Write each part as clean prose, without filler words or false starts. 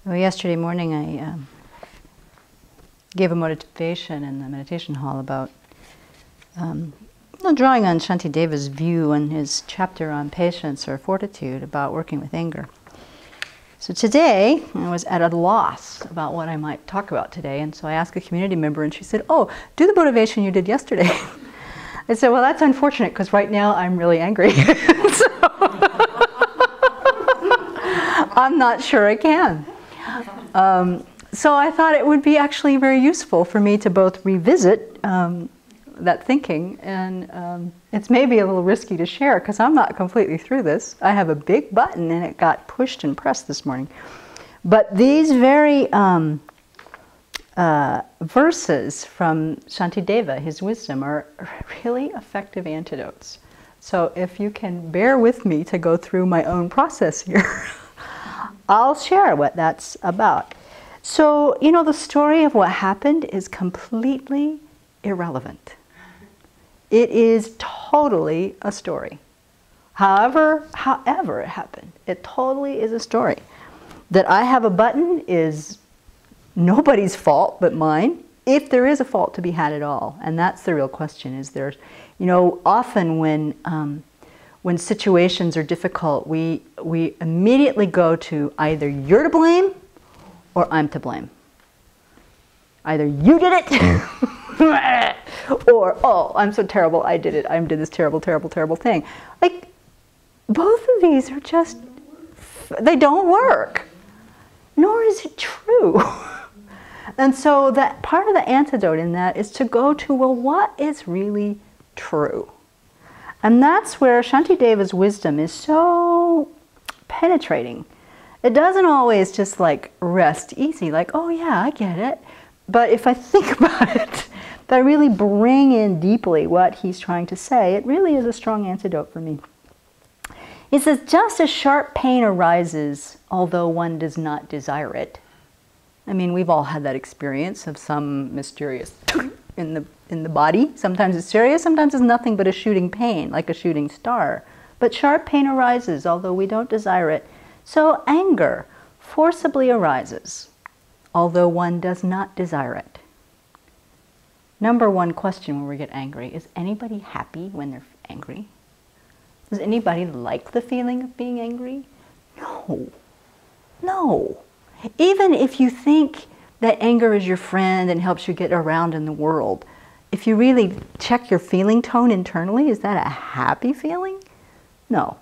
Well, yesterday morning I gave a motivation in the meditation hall about drawing on Shantideva's view in his chapter on patience or fortitude about working with anger. So today I was at a loss about what I might talk about today, and so I asked a community member and she said, "Oh, do the motivation you did yesterday." I said, "Well, that's unfortunate because right now I'm really angry." So I'm not sure I can. So I thought it would be actually very useful for me to both revisit that thinking, and it's maybe a little risky to share because I'm not completely through this. I have a big button and it got pushed and pressed this morning. But these very verses from Shantideva, his wisdom, are really effective antidotes. So if you can bear with me to go through my own process here, I'll share what that's about. So, you know, the story of what happened is completely irrelevant. It is totally a story. However it happened, it totally is a story. That I have a button is nobody's fault but mine, if there is a fault to be had at all. And that's the real question, is there, you know, often when situations are difficult, we immediately go to either you're to blame or I'm to blame. Either you did it or, oh, I'm so terrible, I did it, I did this terrible, terrible, terrible thing. Like, both of these are just, they don't work. Nor is it true. And so that part of the antidote in that is to go to, well, what is really true? And that's where Shantideva's wisdom is so penetrating. It doesn't always just like rest easy, like, oh yeah, I get it. But if I think about it, if I really bring in deeply what he's trying to say, it really is a strong antidote for me. He says, just as sharp pain arises, although one does not desire it. I mean, we've all had that experience of some mysterious in the body. Sometimes it's serious, sometimes it's nothing but a shooting pain, like a shooting star. But sharp pain arises, although we don't desire it. So anger forcibly arises, although one does not desire it. Number one question when we get angry, is anybody happy when they're angry? Does anybody like the feeling of being angry? No. No. Even if you think that anger is your friend and helps you get around in the world, if you really check your feeling tone internally, is that a happy feeling? No.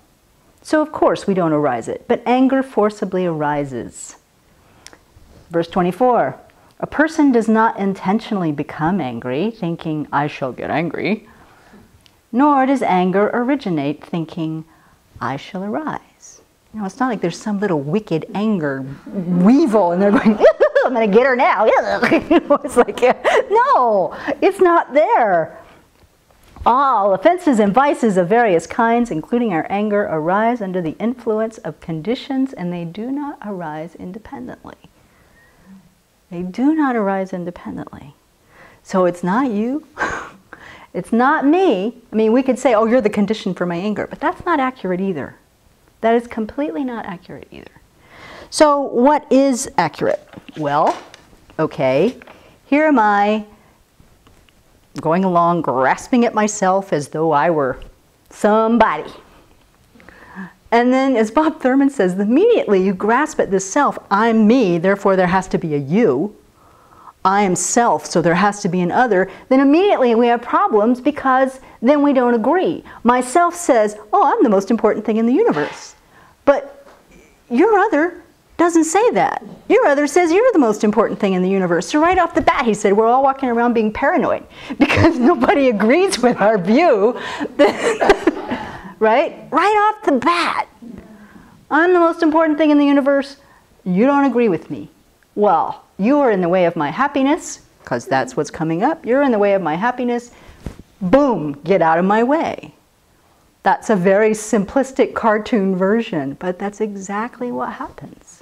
So of course we don't arise it, but anger forcibly arises. Verse 24, a person does not intentionally become angry, thinking, I shall get angry, nor does anger originate, thinking, I shall arise. You know, it's not like there's some little wicked anger weevil and they're going, I'm going to get her now. You know, it's like, no, it's not there. All offenses and vices of various kinds, including our anger, arise under the influence of conditions, and they do not arise independently. They do not arise independently. So it's not you. It's not me. I mean, we could say, oh, you're the condition for my anger, but that's not accurate either. That is completely not accurate either. So what is accurate? Well, okay, here am I going along, grasping at myself as though I were somebody. And then, as Bob Thurman says, immediately you grasp at this self, I'm me, therefore there has to be a you. I am self, so there has to be an other. Then immediately we have problems because then we don't agree. Myself says, oh, I'm the most important thing in the universe. But your other doesn't say that. Your other says you're the most important thing in the universe. So right off the bat, he said, we're all walking around being paranoid because nobody agrees with our view. Right? Right off the bat. I'm the most important thing in the universe. You don't agree with me. Well, you are in the way of my happiness, because that's what's coming up. You're in the way of my happiness. Boom, get out of my way. That's a very simplistic cartoon version, but that's exactly what happens.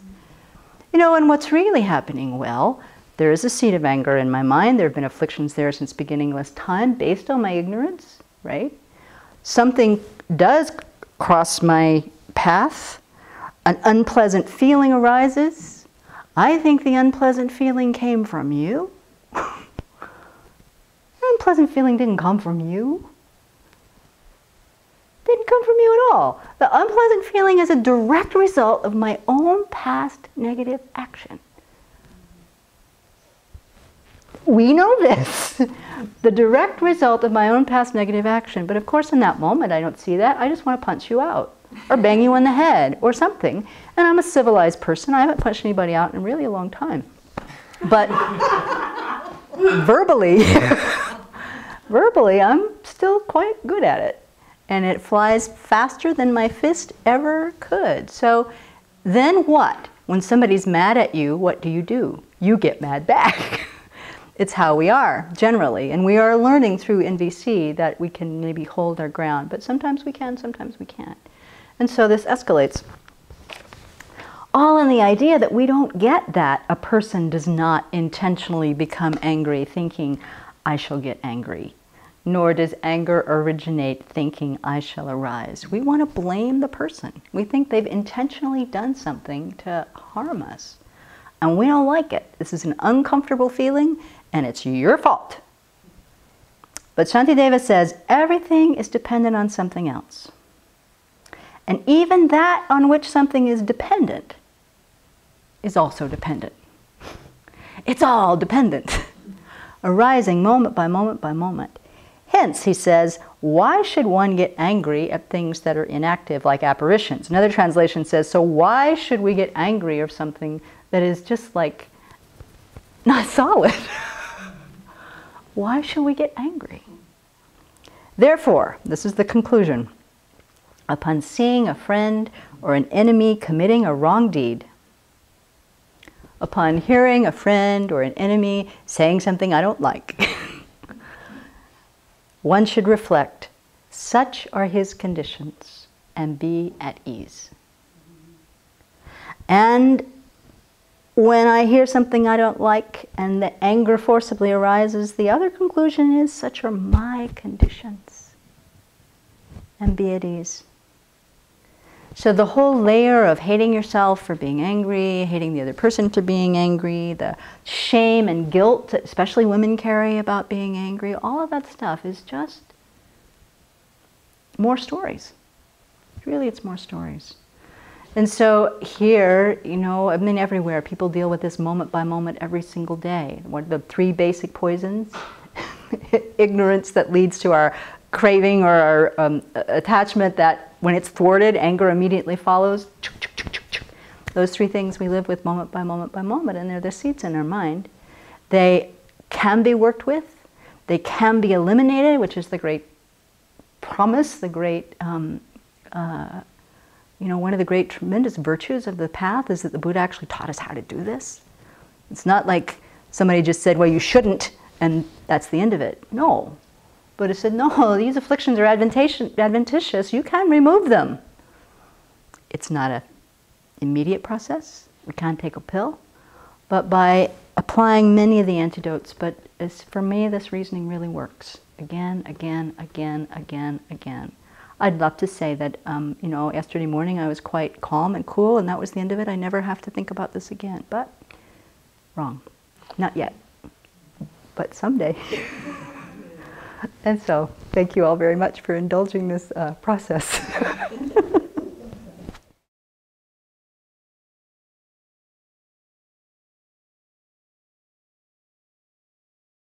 You know, and what's really happening? Well, there is a seed of anger in my mind. There have been afflictions there since beginningless time based on my ignorance, right? Something does cross my path. An unpleasant feeling arises. I think the unpleasant feeling came from you. The unpleasant feeling didn't come from you. Didn't come from you at all. The unpleasant feeling is a direct result of my own past negative action. We know this. The direct result of my own past negative action. But of course in that moment I don't see that. I just want to punch you out or bang you on the head or something. And I'm a civilized person. I haven't punched anybody out in really a long time. But verbally, I'm still quite good at it. And it flies faster than my fist ever could. So then what? When somebody's mad at you, what do? You get mad back. It's how we are, generally. And we are learning through NVC that we can maybe hold our ground. But sometimes we can, sometimes we can't. And so this escalates. All in the idea that we don't get that a person does not intentionally become angry thinking, I shall get angry. Nor does anger originate thinking, I shall arise. We want to blame the person. We think they've intentionally done something to harm us. And we don't like it. This is an uncomfortable feeling, and it's your fault. But Shantideva says, everything is dependent on something else. And even that on which something is dependent is also dependent. It's all dependent, arising moment by moment by moment. Hence, he says, why should one get angry at things that are inactive, like apparitions? Another translation says, so why should we get angry of something that is just like not solid? Why should we get angry? Therefore, this is the conclusion. Upon seeing a friend or an enemy committing a wrong deed, upon hearing a friend or an enemy saying something I don't like, one should reflect, such are his conditions, and be at ease. And when I hear something I don't like and the anger forcibly arises, the other conclusion is, such are my conditions, and be at ease. So the whole layer of hating yourself for being angry, hating the other person for being angry, the shame and guilt that especially women carry about being angry, all of that stuff is just more stories. Really, it's more stories. And so here, you know, I mean everywhere, people deal with this moment by moment every single day. What are the three basic poisons? Ignorance that leads to our craving or our attachment that when it's thwarted, anger immediately follows. Those three things we live with moment by moment by moment, and they're the seeds in our mind. They can be worked with. They can be eliminated, which is the great promise, the great, you know, one of the great tremendous virtues of the path is that the Buddha actually taught us how to do this. It's not like somebody just said, well, you shouldn't, and that's the end of it. No. Buddha said, no, these afflictions are adventitious. You can remove them. It's not an immediate process. We can't take a pill. But by applying many of the antidotes, but for me, this reasoning really works. Again, again, again, again, again. I'd love to say that, you know, yesterday morning I was quite calm and cool, and that was the end of it. I never have to think about this again. But wrong. Not yet. But someday. And so, thank you all very much for indulging this process.